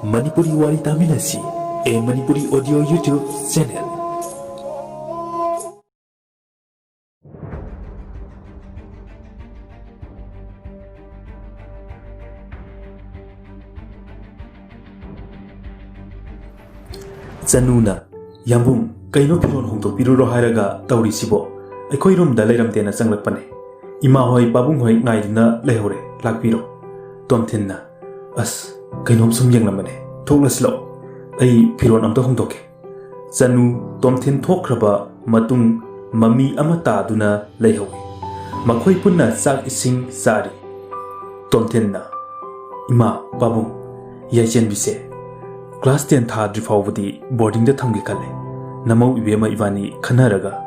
Manipuri Wari Taminnasi, a Manipuri audio YouTube channel. Zanuna, Yambum, Kaino Piron Honto Piruro Haraga, Tauri Sibo, a Koirum da Leram Dena Sanglapane, Imahoi Babum Hoi Naidna Lehore, Lakpiro, Tomtinna, As, Kainom Sum Yangamane, Toglas Law, a Piron Amto Hontoke. Zanu, Tomtin Tokraba, Matung, Mami Amata Duna Lehoe, Makoi Puna Sak Ising Sari, Tomtinna, Ima, Babum, Yajan Bise. Class 10 thadri fawbadi boarding da thamgi kale namau ibema ibani khanaraga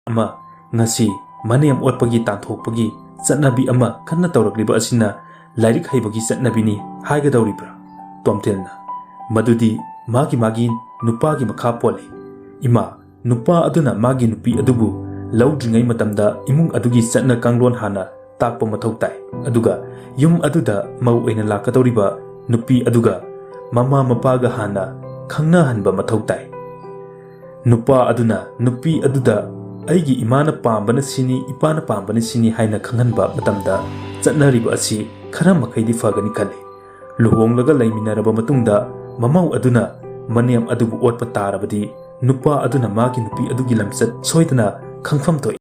ama ngasi maniam otpagi tanthokpagi chatnabi ama kanna tawrakliba asina lairik haibagi chatnabini haiga dawribra tomtelna madudi magi nupagi makha pole ima nupa aduna magi nupi adubu laudringai matamda imung adugi chatna kanglon hana takpa mathau tai aduga yum aduda mau oina lakadawriba nupi aduga mama mapaga hana khangna hanba mathau tai nupa aduna nupi aduda aigi imana pambana sini ipana pambana sini haina khanghanba matamda chatnariba asi khara makhaidi fagani khale luhonglaga laiminaraba matungda mamau aduna maniam adubu otpa tarabadi nupa aduna magi nupi adugi lamchat soidana khangfam toi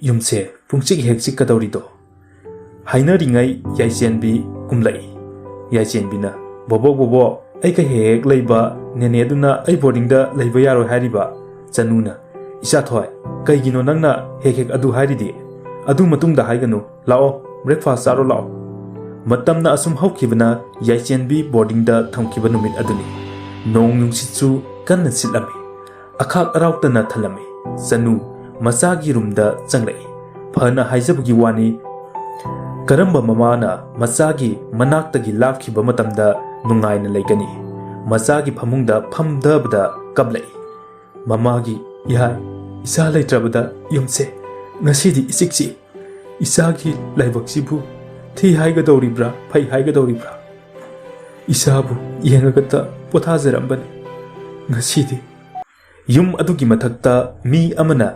ꯌꯨꯝꯁꯦ ꯄꯨꯡꯆꯤꯛ ꯍꯦꯛ ꯆꯤꯛꯀꯗꯧꯔꯤꯗꯣ ꯍꯥꯏꯅꯔꯤꯉꯩ ꯌꯥꯏꯆꯦꯟꯕꯤ ꯀꯨꯝꯂꯛꯏ ꯌꯥꯏꯆꯦꯟꯕꯤꯅ ꯕꯣꯕꯣꯛ ꯕꯣꯕꯣꯛ ꯑꯩꯒ ꯍꯦꯛ ꯍꯦꯛ ꯂꯩꯕ ꯅꯦꯅꯦꯗꯨꯅ ꯑꯩ ꯕꯣꯔꯗꯤꯡꯗ ꯂꯩꯕ ꯌꯥꯔꯣꯏ ꯍꯥꯏꯔꯤꯕ ꯆꯅꯨꯅ ꯏꯆꯥꯊꯣꯏ ꯀꯩꯒꯤꯅꯣ ꯅꯪꯅ ꯍꯦꯛ ꯍꯦꯛ ꯑꯗꯨ ꯍꯥꯏꯔꯤꯗꯤ ꯑꯗꯨ ꯃꯇꯨꯡꯗ ꯍꯥꯏꯒꯅꯨ ꯂꯥꯛꯑꯣ ꯕ꯭ꯔꯦꯛꯐꯥꯁ ꯆꯥꯔꯣ ꯂꯥꯛꯑꯣ ꯃꯇꯝꯅ ꯑꯁꯨꯝ ꯍꯧꯈꯤꯕꯅ ꯌꯥꯏꯆꯦꯟꯕꯤ ꯕꯣꯔꯗꯤꯡꯗ ꯊꯝꯈꯤꯕ ꯅꯨꯃꯤꯠ ꯑꯗꯨꯅꯤ ꯅꯣꯡ ꯅꯨꯡꯁꯤꯠꯁꯨ ꯀꯟꯅ ꯁꯤꯠꯂꯝꯃꯤ ꯑꯈꯥꯛ ꯑꯔꯥꯎꯇꯅ ꯊꯜꯂꯝꯃꯤ ꯆꯅꯨ ꯃꯆꯥꯒꯤ ꯔꯨꯝꯗ ꯆꯪꯂꯛꯏ ꯐꯅ ꯍꯥꯏꯖꯕꯒꯤ ꯋꯥꯅꯤ ꯀꯔꯝꯕ ꯃꯃꯥꯅ ꯃꯆꯥꯒꯤ ꯃꯅꯥꯛꯇꯒꯤ ꯂꯥꯞꯈꯤꯕ ꯃꯇꯝꯗ ꯅꯨꯡꯉꯥꯏꯅ ꯂꯩꯒꯅꯤ ꯃꯆꯥꯒꯤ ꯐꯃꯨꯡꯗ ꯐꯝꯗꯕꯗ ꯀꯞꯂꯛꯏ ꯃꯃꯥꯒꯤ ꯏꯍꯥꯏ ꯏꯆꯥ ꯂꯩꯇ꯭ꯔꯕꯗ ꯌꯨꯝꯁꯦ ꯉꯁꯤꯗꯤ ꯏꯆꯤꯛ ꯆꯤꯛꯏ ꯏꯆꯥꯒꯤ ꯂꯥꯏꯕꯛꯁꯤꯕꯨ ꯊꯤ ꯍꯥꯏꯒꯗꯧꯔꯤꯕ꯭ꯔꯥ ꯐꯩ ꯍꯥꯏꯒꯗꯧꯔꯤꯕ꯭ꯔꯥ ꯏꯆꯥꯕꯨ ꯌꯦꯡꯉꯒꯇ ꯄꯣꯊꯥꯖꯔꯝꯕꯅꯤ ꯉꯁꯤꯗꯤ ꯌꯨꯝ ꯑꯗꯨꯒꯤ ꯃꯊꯛꯇ ꯃꯤ ꯑꯃꯅ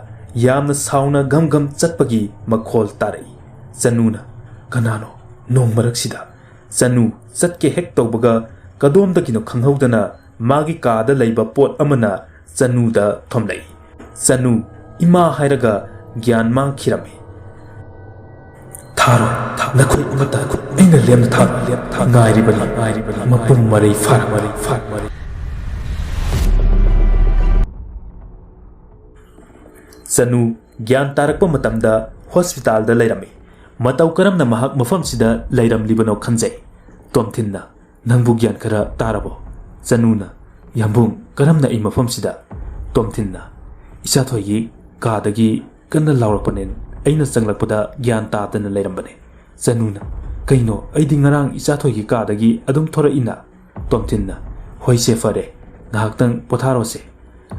ꯌꯥꯝꯅ ꯁꯥꯎꯅ ꯒꯝ ꯒꯝ ꯆꯠꯄꯒꯤ ꯃꯈꯣꯜ ꯇꯥꯔꯛꯏ ꯆꯅꯨꯅ ꯀꯅꯥꯅꯣ ꯅꯣꯡ ꯃꯔꯛꯁꯤꯗ ꯆꯅꯨ ꯆꯠꯀꯦ ꯍꯦꯛ ꯇꯧꯕꯒ ꯀꯗꯣꯝꯗꯒꯤꯅꯣ ꯈꯪꯍꯧꯗꯅ ꯃꯥꯒꯤ ꯀꯥꯗ ꯂꯩꯕ ꯄꯣꯠ ꯑꯃꯅ ꯆꯅꯨꯗ ꯊꯣꯝꯂꯛꯏ ꯆꯅꯨ ꯏꯃꯥ ꯍꯥꯏꯔꯒ ꯒ꯭ꯌꯥꯟ ꯃꯥꯡꯈꯤꯔꯝꯃꯤ ꯊꯥꯔꯣ ꯅꯈꯣꯏ ꯑꯃꯇ ꯑꯩꯅ ꯂꯦꯝꯅ ꯊꯥꯔꯣ ꯉꯥꯏꯔꯤꯕꯅꯤ ꯃꯄꯨꯡ ꯃꯔꯩ ꯐꯥꯔꯛ ꯆꯅꯨ ꯒ꯭ꯌꯥꯟ ꯇꯥꯔꯛꯄ ꯃꯇꯝꯗ ꯍꯣꯁꯄꯤꯇꯥꯜꯗ ꯂꯩꯔꯝꯃꯤ ꯃꯇꯧ ꯀꯔꯝꯅ ꯃꯍꯥꯛ ꯃꯐꯝꯁꯤꯗ ꯂꯩꯔꯝꯂꯤꯕꯅꯣ ꯈꯟꯖꯩ ꯇꯣꯝꯊꯤꯟꯅ ꯅꯪꯕꯨ ꯒ꯭ꯌꯥꯟ ꯈꯔ ꯇꯥꯔꯕꯣ ꯆꯅꯨꯅ ꯌꯥꯝꯕꯨꯡ ꯀꯔꯝꯅ ꯑꯩ ꯃꯐꯝꯁꯤꯗ ꯇꯣꯝꯊꯤꯟꯅ ꯏꯆꯥꯊꯣꯏꯒꯤ ꯀꯥꯗꯒꯤ ꯀꯟꯅ ꯂꯥꯎꯔꯛꯄꯅꯦ ꯑꯩꯅ ꯆꯪꯂꯛꯄꯗ ꯒ꯭ꯌꯥꯟ ꯇꯥꯗꯅ ꯂꯩꯔꯝꯕꯅꯦ ꯆꯅꯨꯅ ꯀꯩꯅꯣ ꯑꯩꯗꯤ ꯉꯔꯥꯡ ꯏꯆꯥꯊꯣꯏꯒꯤ ꯀꯥꯗꯒꯤ ꯑꯗꯨꯝ ꯊꯣꯔꯛꯏꯅ ꯇꯣꯝꯊꯤꯟꯅ ꯍꯣꯏꯁꯦ ꯐꯔꯦ ꯉꯥꯏꯍꯥꯛꯇꯪ ꯄꯣꯊꯥꯔꯣꯁꯦ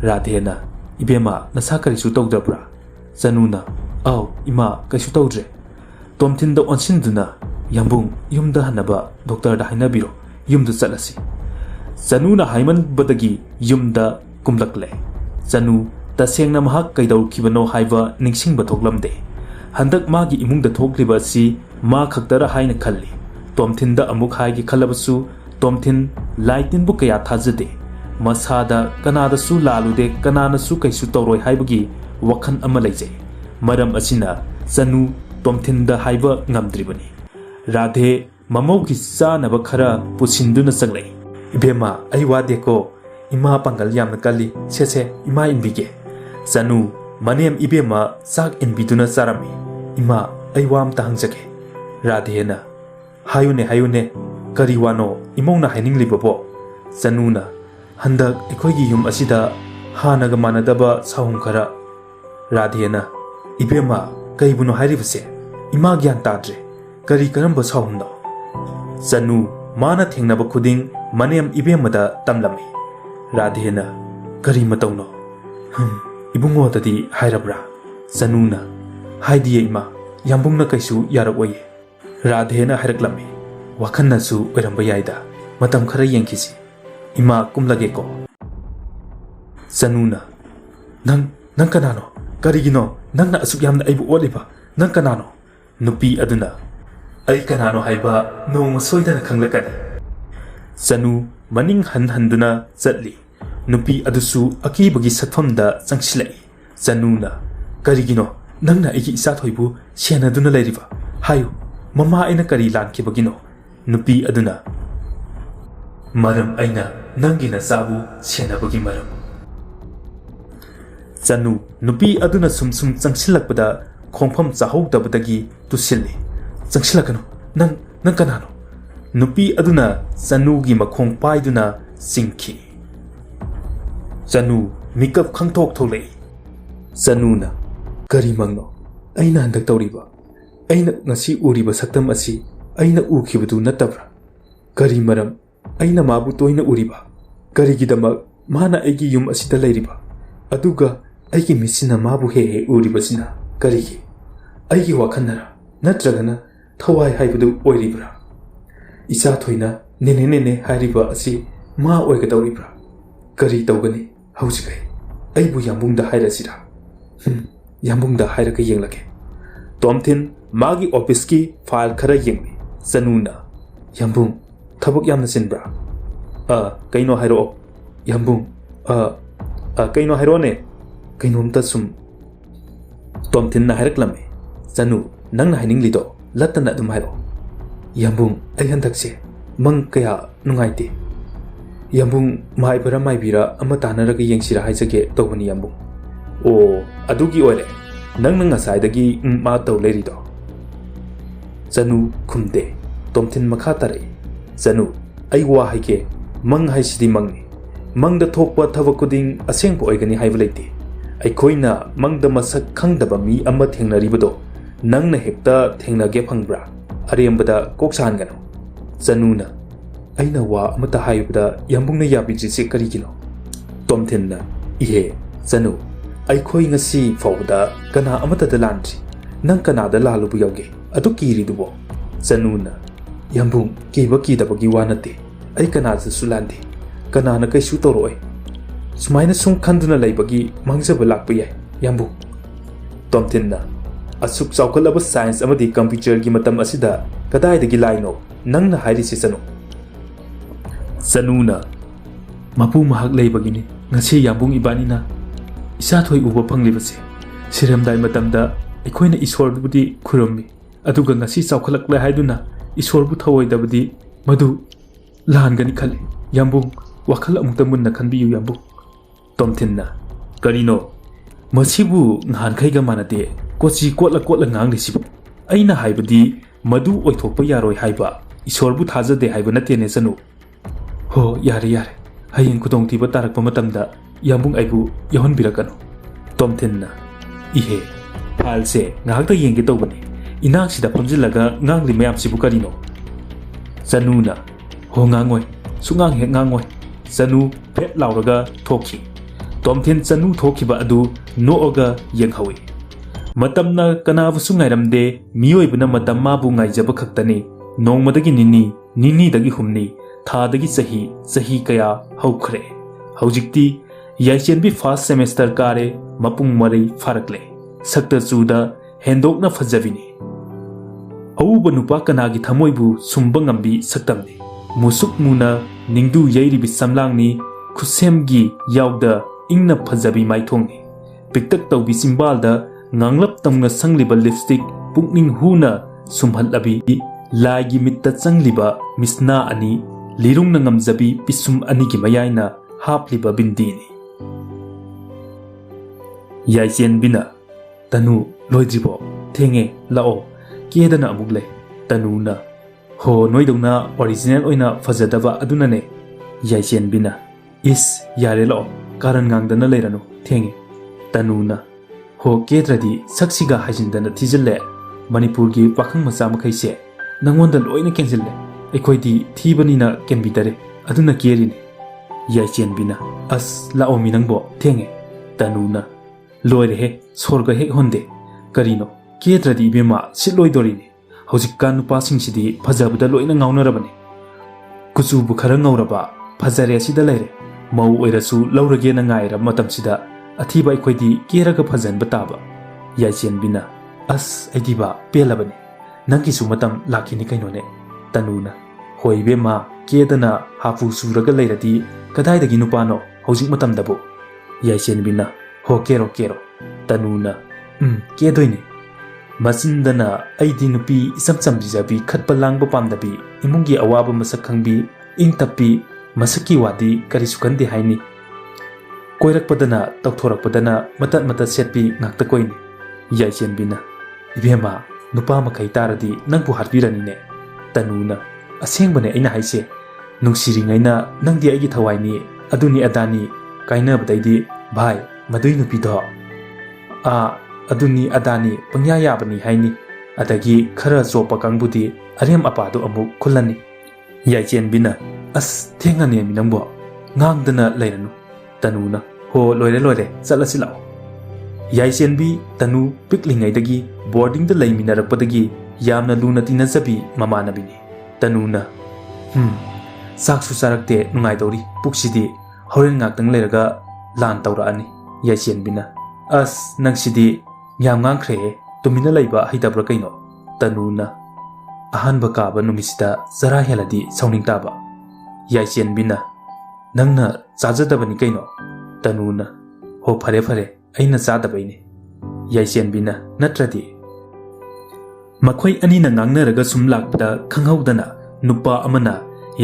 ꯔꯥꯙꯦꯅ ꯏꯕꯦꯝꯃ ꯅꯁꯥ ꯀꯔꯤꯁꯨ ꯇꯧꯗꯕ꯭ꯔꯥ ꯆꯅꯨꯅ ꯑꯥꯎ ꯏꯃꯥ ꯀꯩꯁꯨ ꯇꯧꯗ꯭ꯔꯦ ꯇꯣꯝꯊꯤꯟꯗ ꯑꯣꯟꯁꯤꯟꯗꯨꯅ ꯌꯥꯝꯕꯨꯡ ꯌꯨꯝꯗ ꯍꯟꯅꯕ ꯗꯣꯛꯇꯔꯗ ꯍꯥꯏꯅꯕꯤꯔꯣ ꯌꯨꯝꯗ ꯆꯠꯂꯁꯤ ꯆꯅꯨꯅ ꯍꯥꯏꯃꯟꯕꯗꯒꯤ ꯌꯨꯝꯗ ꯀꯨꯝꯂꯛꯂꯦ ꯆꯅꯨ ꯇꯁꯦꯡꯅ ꯃꯍꯥꯛ ꯀꯩꯗꯧꯈꯤꯕꯅꯣ ꯍꯥꯏꯕ ꯅꯤꯡꯁꯤꯡꯕ ꯊꯣꯛꯂꯝꯗꯦ ꯍꯟꯗꯛ ꯃꯥꯒꯤ ꯏꯃꯨꯡꯗ ꯊꯣꯛꯂꯤꯕ ꯑꯁꯤ ꯃꯥ ꯈꯛꯇꯔ ꯍꯥꯏꯅ ꯈꯜꯂꯤ ꯇꯣꯝꯊꯤꯟꯗ ꯑꯃꯨꯛ ꯍꯥꯏꯒꯦ ꯈꯜꯂꯕꯁꯨ ꯇꯣꯝꯊꯤꯟ ꯂꯥꯏ ꯇꯤꯟꯕꯨ ꯀꯌా ꯊꯥꯖꯗꯦ ꯃꯁꯥꯗ ꯀꯅꯥꯗꯁꯨ ꯂꯥꯜꯂꯨꯗꯦ ꯀꯅꯥꯅꯁꯨ ꯀꯩꯁꯨ ꯇꯧꯔꯣꯏ ꯍꯥꯏꯕꯒꯤ ꯋꯥꯈꯜ ꯑꯃ ꯂꯩꯖꯩ ꯃꯔꯝ ꯑꯁꯤꯅ ꯆꯅꯨ ꯇꯣꯝꯊꯤꯟꯗ ꯍꯥꯏꯕ ꯉꯝꯗ꯭ꯔꯤꯕꯅꯤ ꯔꯥꯙꯦ ꯃꯃꯧꯒꯤ ꯆꯥꯅꯕ ꯈꯔ ꯄꯨꯁꯤꯟꯗꯨꯅ ꯆꯪꯂꯛꯏ ꯏꯕꯦꯝꯃ ꯑꯩ ꯋꯥꯗꯦꯀꯣ ꯏꯃꯥ ꯄꯥꯡꯒꯜ ꯌꯥꯝꯅ ꯀꯜꯂꯤ ꯁꯦ ꯏꯃꯥ ꯏꯟꯕꯤꯒꯦ ꯆꯅꯨ ꯃꯅꯦꯝ ꯏꯕꯦꯝꯃ ꯆꯥꯛ ꯏꯟꯕꯤꯗꯨꯅ ꯆꯥꯔꯝꯃꯤ ꯏꯃꯥ ꯑꯩ ꯋꯥ ꯑꯝꯇ ꯍꯪꯖꯒꯦ ꯔꯥꯙꯦꯅ ꯍꯥꯏꯌꯨꯅꯦ ꯀꯔꯤ ꯋꯥꯅꯣ ꯏꯃꯧꯅ ꯍꯥꯏꯅꯤꯡꯂꯤꯕꯕꯣ ꯆꯅꯨꯅ ꯍꯟꯗꯛ ꯑꯩꯈꯣꯏꯒꯤ ꯌꯨꯝ ꯑꯁꯤꯗ ꯍꯥꯟꯅꯒ ꯃꯥꯟꯅꯗꯕ ꯁꯥꯍꯨꯝ ꯈꯔ ꯔꯥꯙꯦꯅ ꯏꯕꯦꯝꯃ ꯀꯩꯕꯨꯅꯣ ꯍꯥꯏꯔꯤꯕꯁꯦ ꯏꯃꯥ ꯒ꯭ꯌꯥꯟ ꯇꯥꯗ꯭ꯔꯦ ꯀꯔꯝꯕ ꯁꯥꯍꯨꯝꯅꯣ ꯆꯅꯨ ꯃꯥꯅ ꯊꯦꯡꯅꯕ ꯈꯨꯗꯤꯡ ꯃꯅꯦꯝ ꯏꯕꯦꯝꯃꯗ ꯇꯝꯂꯝꯃꯤ ꯔꯥꯙꯦꯅ ꯀꯔꯤ ꯃꯇꯧꯅꯣ ꯏꯕꯨꯡꯉꯣꯗꯗꯤ ꯍꯥꯏꯔꯕ꯭ꯔꯥ ꯆꯅꯨꯅ ꯍꯥꯏꯗꯤꯌꯦ ꯏꯃꯥ ꯌꯥꯝꯕꯨꯡꯅ ꯀꯩꯁꯨ ꯌꯥꯔꯛꯑꯣꯏꯌꯦ ꯔꯥꯙꯦꯅ ꯍꯥꯏꯔꯛꯂꯝꯃꯤ ꯋꯥꯈꯟꯅꯁꯨ ꯑꯣꯏꯔꯝꯕ ꯌꯥꯏꯗ ꯃꯇꯝ ꯈꯔ ꯌꯦꯡꯈꯤꯁꯤ ꯏꯃꯥ ꯀꯨꯝꯂꯒꯦꯀꯣ ꯆꯅꯨꯅ ꯅꯪ ꯀꯅꯥꯅꯣ ꯀꯔꯤꯒꯤꯅꯣ ꯅꯪꯅ ꯑꯁꯨꯛ ꯌꯥꯝꯅ ꯑꯩꯕꯨ ꯑꯣꯠꯂꯤꯕ ꯅꯪ ꯀꯅꯥꯅꯣ ꯅꯨꯄꯤ ꯑꯗꯨꯅ ꯑꯩ ꯀꯅꯥꯅꯣ ꯍꯥꯏꯕ ꯅꯣꯡꯃ ꯁꯣꯏꯗꯅ ꯈꯪꯂꯛꯀꯅꯤ ꯆꯅꯨ ꯃꯅꯤꯡ ꯍꯟꯗꯨꯅ ꯆꯠꯂꯤ ꯅꯨꯄꯤ ꯑꯗꯨꯁꯨ ꯑꯀꯤꯕꯒꯤ ꯁꯛꯐꯝꯗ ꯆꯪꯁꯤꯜꯂꯛꯏ ꯆꯅꯨꯅ ꯀꯔꯤꯒꯤꯅꯣ ꯅꯪꯅ ꯑꯩꯒꯤ ꯏꯆꯥꯊꯣꯏꯕꯨ ꯁꯦꯟꯅꯗꯨꯅ ꯂꯩꯔꯤꯕ ꯍꯥꯏꯌꯨ ꯃꯃꯥ ꯑꯩꯅ ꯀꯔꯤ ꯂꯥꯟꯈꯤꯕꯒꯤꯅꯣ ꯅꯨꯄꯤ ꯑꯗꯨꯅ ꯃꯔꯝ ꯑꯩꯅ ꯅꯪꯒꯤ ꯅꯆꯥꯕꯨ ꯁꯦꯟꯅꯕꯒꯤ ꯃꯔꯝ ꯆꯅꯨ ꯅꯨꯄꯤ ꯑꯗꯨꯅ ꯁꯨꯝ ꯆꯪꯁꯤꯜꯂꯛꯄꯗ ꯈꯣꯡꯐꯝ ꯆꯥꯍꯧꯗꯕꯗꯒꯤ ꯇꯨꯁꯤꯜꯂꯤ ꯆꯪꯁꯤꯜꯂꯛꯀꯅꯨ ꯅꯪ ꯀꯅꯥꯅꯣ ꯅꯨꯄꯤ ꯑꯗꯨꯅ ꯆꯅꯨꯒꯤ ꯃꯈꯣꯡ ꯄꯥꯏꯗꯨꯅ ꯆꯤꯡꯈꯤ ꯆꯅꯨ ꯃꯤꯀꯞ ꯈꯪꯊꯣꯛ ꯊꯣꯛꯂꯛꯏ ꯆꯅꯨꯅ ꯀꯔꯤ ꯃꯪꯅꯣ ꯑꯩꯅ ꯍꯟꯗꯛ ꯇꯧꯔꯤꯕ ꯑꯩꯅ ꯉꯁꯤ ꯎꯔꯤꯕ ꯁꯛꯇꯝ ꯑꯁꯤ ꯑꯩꯅ ꯎꯈꯤꯕꯗꯨ ꯅꯠꯇꯕ꯭ꯔꯥ ꯀꯔꯤ ꯃꯔꯝ ꯑꯩꯅ ꯃꯥꯕꯨ ꯇꯣꯏꯅ ꯎꯔꯤꯕ ꯀꯔꯤꯒꯤꯗꯃꯛ ꯃꯥꯅ ꯑꯩꯒꯤ ꯌꯨꯝ ꯑꯁꯤꯗ ꯂꯩꯔꯤꯕ ꯑꯗꯨꯒ ꯑꯩꯒꯤ ꯃꯤꯠꯁꯤꯅ ꯃꯥꯕు ꯍꯦꯛ ꯎꯔꯤꯕꯁꯤꯅ ꯀꯔꯤꯒꯤ ꯑꯩꯒꯤ ꯋꯥꯈꯟꯅꯔ ꯅꯠꯇ꯭ꯔꯒꯅ ꯊꯋꯥꯏ ꯍꯥꯏꯕꯗꯨ ꯑꯣꯏꯔꯤꯕ꯭ꯔꯥ ꯏꯆꯥꯊꯣꯏꯅ ꯅꯦꯅꯦ ꯍꯥꯏꯔꯤꯕ ꯑꯁꯤ ꯃꯥ ꯑꯣꯏꯒꯗꯧꯔꯤꯕ꯭ꯔꯥ ꯀꯔꯤ ꯇꯧꯒꯅꯤ ꯍꯧꯖꯤꯛ ꯑꯩꯕꯨ ꯌꯥꯝꯕꯨꯡꯗ ꯍꯥꯏꯔꯁꯤꯔꯥ ꯌꯥꯝꯕꯨꯡꯗ ꯍꯥꯏꯔꯒ ꯌꯦꯡꯂꯒꯦ ꯇꯣꯝꯊꯤꯟ ꯃꯥꯒꯤ ꯑꯣꯐꯤꯁꯀꯤ ꯐꯥꯏꯜ ꯈꯔ ꯌꯦꯡꯂꯤ ꯆꯅꯨꯅ ꯌꯥꯝꯕꯨꯡ ꯊꯕꯛ ꯌꯥꯝꯅ ꯆꯤꯟꯕ꯭ꯔꯥ ꯀꯩꯅꯣ ꯍꯥꯏꯔꯛꯑꯣ ꯌꯥꯝꯕꯨꯡ ꯀꯩꯅꯣ ꯍꯥꯏꯔꯛꯑꯣꯅꯦ ꯀꯩꯅꯣꯝꯇ ꯁꯨꯝ Tomtinna hairaklamme. Zanu, nangna haininglido, lattana adum hairo. Yambung, ai handakse, mang kaya nungaite. Yambung, maibara maibira ama tanaraga yengsira haisage tawbani yambung. O, adugi oire, nangna ngasaidagi ma taw leirido. Zanu kumde, Tomtin makha tarai. Zanu, ai wa haike, mang haisidi mangni. Mangda thokpa thawak kuding asengpa oigani haiba leite. Aikoina mangda masak khangdaba mi ama thengnaribado nangna hekta thengnage phangbra arembada koksan-gano. Zanuna aina wa amata haibada yambungna yabijise karigino. Tomthinna ihe Zanu aikoi ngasi fawda kana amata da landri nang kana da lalubu yauge adu kiridubo. Zanuna yambung kiba kidabagi wanate ai kana sulande kana na kai su toroi sumaina sum khanduna laibagi mangzaba lakpa yai yambung. Tomtinna asuk chawkhalaba science amadi computer gi matam asida kadaidagi laino nangna hairisi Zanu. Zanuna mapu mahak laibagini ngasi yambung ibanina isa thoi uba phanglibase siramdai matamda aikoina iswarbudi khurummi aduga ngasi chawkhalakla haiduna iswarbu thawoidabadi madu lahangani khale yambung wakhal amukta munna khanbiyu yambung. Tomtinna karino masibu ngan khaiga manade kochi kotla ngang resibu aina haibadi madu oithokpa yaroi haiba isorbu thajade haiba natene Zanu. Ho yare hayeng kudong tiba tarakpa matamda yambung aibu yahon birakano. Tomtinna ihe phalse ngakta yengge tawbani inak sida phamjilaga ngangli mayam sibu karino. Zanuna ho ngangoi sungang he ngangoi. Zanu phet lauraga thoki. Tomthin Zanu thokiba adu nooga yenghawi. Matamna kanabusu ngairamde miyoibna matam mabu ngaijaba khaktani nongmadagi nini dagi humni thadagi sahi kaya haukhre. Haujikti yaichenbi first semester kare mapung marai farakle sakta chuda hendokna fajabini. Auba nupa kanagi thamoibu sumba ngambi saktamni musuk muna ningdu yairibi samlangni khusemgi yawda ingna fajabi maithongni piktak tawbi simbalda nganglap tamna sangliba lipstick pukning huna sumhalabi laigi mitta changliba misna ani lirungna ngamjabi pisum ani gi mayaina hapliba bindini. Yaichen bina Tanu loidribo thenge lao kedana amuk Tanuna ho noidongna original oina fajadaba adunane. Yaichen bina is yare lao karan ngangdana leirano thenge. Tanuna ho kedradi saksiga hajindana thijille Manipurgi pakhang macha makhaise nangonda loina kenjille ekoidi thibanina kenbitare aduna kerini. Yaichen bina as lao minangbo thenge. Tanuna loire he sorga he honde karino kedradi bema sitloidorini hojikkan nupasingsidhi phajabada loina ngaunarabani kuchubu khara ngauraba phajare asida leire mau oirasu laurage na ngaira matamsida athiba ikhoidi keraga phajanba taba. Yaichen bina as aidiba pelabani nangi su matam lakini kainone. Tanuna hoibe ma kedana hafu suraga leiradi kadaidagi nupano hojik matamdabo. Yaichen bina ho kero Tanuna kedoini masindana aidi nupi isam sambijabi khatpa langba pamdabi imungi awaba masak khangbi ing tapi masaki wadi kari sukande haini koirakpadana tawthorakpadana matat setpi ngakta koini. Yaichen bina ibema nupa makai taradi nangbu harpirani ne. Tanuna asengbane aina haise nungsiringaina nangdi aigi thawaini aduni adani kainabadaidi bhai madui nupido aduni adani pangya yabani haini adagi khara zopa kangbudi arem apadu amuk khulani. Yaichen bina as thengane minangbo ngangdana leiranu. Tanuna ho loire chalasi lao. Yaichen bi Tanu piklingaidagi boarding da laiminarappadagi yamna luna tinajabi mamanabini. Tanuna saksu sarakte nungaidori puksidi horen ngaktang leiraga lan tawraani. Yaichen bina as nangsidi yam ngangkhre tumina laiba haidabra kaino. Tanuna ahanba kaba numisida zara heladi sauning taba. Yaichen bina nangna chajadabani kaino. Tanuna ho phare aina chadabaini. ꯌꯥꯏꯁꯦꯟꯕꯤꯅ ꯅꯠꯇ꯭ꯔꯗꯤ ꯃꯈꯣꯏ ꯑꯅꯤꯅ ꯉꯥꯡꯅꯔꯒ ꯁꯨꯝ ꯂꯥꯛꯄꯗ ꯈꯪꯍꯧꯗꯅ ꯅꯨꯄꯥ ꯑꯃꯅ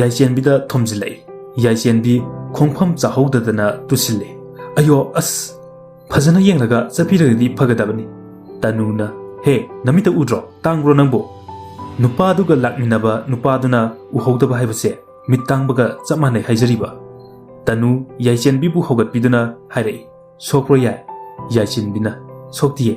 ꯌꯥꯏꯁꯦꯟꯕꯤꯗ ꯊꯣꯝꯖꯤꯜꯂꯛꯏ ꯌꯥꯏꯁꯦꯟꯕꯤ ꯈꯣꯡꯐꯝ ꯆꯥꯍꯧꯗꯗꯅ ꯇꯨꯁꯤꯜꯂꯦ ꯑꯌꯣ ꯑꯁ ꯐꯖꯅ ꯌꯦꯡꯂꯒ ꯆꯠꯄꯤꯔꯒꯗꯤ ꯐꯒꯗꯕꯅꯤ ꯇꯅꯨꯅ ꯍꯦ ꯅꯃꯤꯠꯇ ꯎꯗ꯭ꯔꯣ ꯇꯥꯡꯕ꯭ꯔꯣ ꯅꯪꯕꯨ ꯅꯨꯄꯥꯗꯨꯒ ꯂꯥꯛꯃꯤꯟꯅꯕ ꯅꯨꯄꯥꯗꯨꯅ ꯎꯍꯧꯗꯕ ꯍꯥꯏꯕꯁꯦ ꯃꯤꯠ ꯇꯥꯡꯕꯒ ꯆꯞ ꯃꯥꯟꯅꯩ ꯍꯥꯏꯖꯔꯤꯕ ꯇꯅꯨ ꯌꯥꯏꯁꯦꯟꯕꯤꯕꯨ ꯍꯧꯒꯠꯄꯤꯗꯨꯅ ꯍꯥꯏꯔꯛꯏ ꯁꯣꯛꯄ꯭ꯔꯣ ꯌꯥꯏ ꯌꯥꯏꯁꯦꯟꯕꯤꯅ ꯁꯣꯛꯇꯤꯌꯦ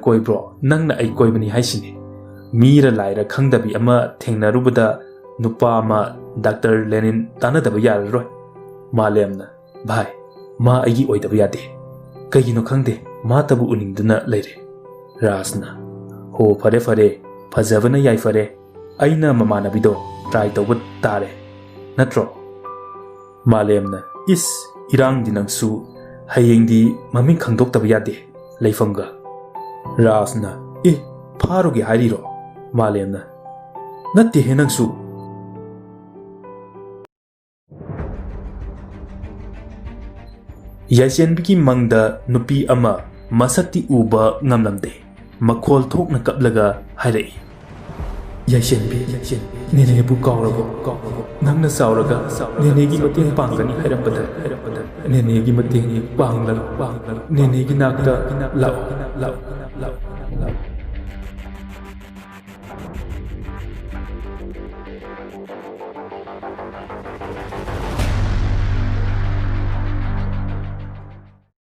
ꯀꯣꯏꯕ꯭ꯔꯣ ꯅꯪꯅ ꯑꯩ ꯀꯣꯏꯕꯅꯤ ꯍꯥꯏꯁꯤꯅꯤ ꯃꯤꯔ ꯂꯥꯏꯔ ꯈꯪꯗꯕꯤ ꯑꯃ ꯊꯦꯡꯅꯔꯨꯕꯗ ꯅꯨꯄꯥ ꯑꯃ ꯗꯥꯛꯇꯔ ꯂꯦꯅꯤꯟ ꯇꯥꯟꯅꯗꯕ ꯌꯥꯔꯔꯣꯏ ꯃꯥꯂꯦꯝꯅ ꯚꯥꯏ ꯃꯥ ꯑꯩꯒꯤ ꯑꯣꯏꯗꯕ ꯌꯥꯗꯦ ꯀꯩꯒꯤꯅꯣ ꯈꯪꯗꯦ ꯃꯥꯇꯕꯨ ꯎꯅꯤꯡꯗꯨꯅ ꯂꯩꯔꯦ ꯔꯥꯖꯅ ꯍꯣ ꯐꯔꯦ ꯐꯔꯦ ꯐꯖꯕꯅ ꯌꯥꯏꯐꯔꯦ ꯑꯩꯅ ꯃꯃꯥꯟꯅꯕꯤꯗꯣ ꯇ꯭ꯔꯥꯏ ꯇꯧꯕ ꯇꯥꯔꯦ ꯅꯠꯇ꯭ꯔꯣ ꯃꯥꯂꯦꯝꯅ ꯏꯁ ꯏꯔꯥꯡꯗꯤ ꯅꯪꯁꯨ ꯍꯌꯦꯡꯗꯤ ꯃꯃꯤꯡ ꯈꯪꯗꯣꯛꯇꯕ ꯌꯥꯗꯦ ꯂꯩꯐꯝꯒ ꯔꯥꯖꯅ ꯐꯥꯔꯨꯒꯦ ꯍꯥꯏꯔꯤꯔꯣ ꯃꯥꯂꯦꯝꯅ ꯅꯠꯇꯦꯍꯦ ꯅꯪꯁꯨ ꯌꯥꯏꯁꯦꯟꯕꯤꯒꯤ ꯃꯪꯗ ꯅꯨꯄꯤ ꯑꯃ ꯃꯁꯛꯇꯤ ꯎꯕ ꯉꯝꯂꯝꯗꯦ ꯃꯈꯣꯜ ꯊꯣꯛꯅ ꯀꯞꯂꯒ ꯍꯥꯏꯔꯛꯏ ꯌꯥꯏꯁꯦꯟꯕꯤ ꯅꯦꯅꯦꯕꯨ ꯀꯥꯎꯔꯕꯣ ꯅꯪꯅ ꯆꯥꯎꯔꯒ ꯅꯦꯅꯦꯒꯤ ꯃꯇꯦꯡ ꯄꯥꯡꯒꯅꯤ ꯍꯥꯏꯔꯝꯕꯗ ꯅꯦꯅꯦꯒꯤ ꯃꯇꯦꯡ ꯄꯥꯡꯂꯒ ꯅꯦꯅꯦꯒꯤ ꯅꯥꯛꯇ ꯂꯥꯛꯑꯣ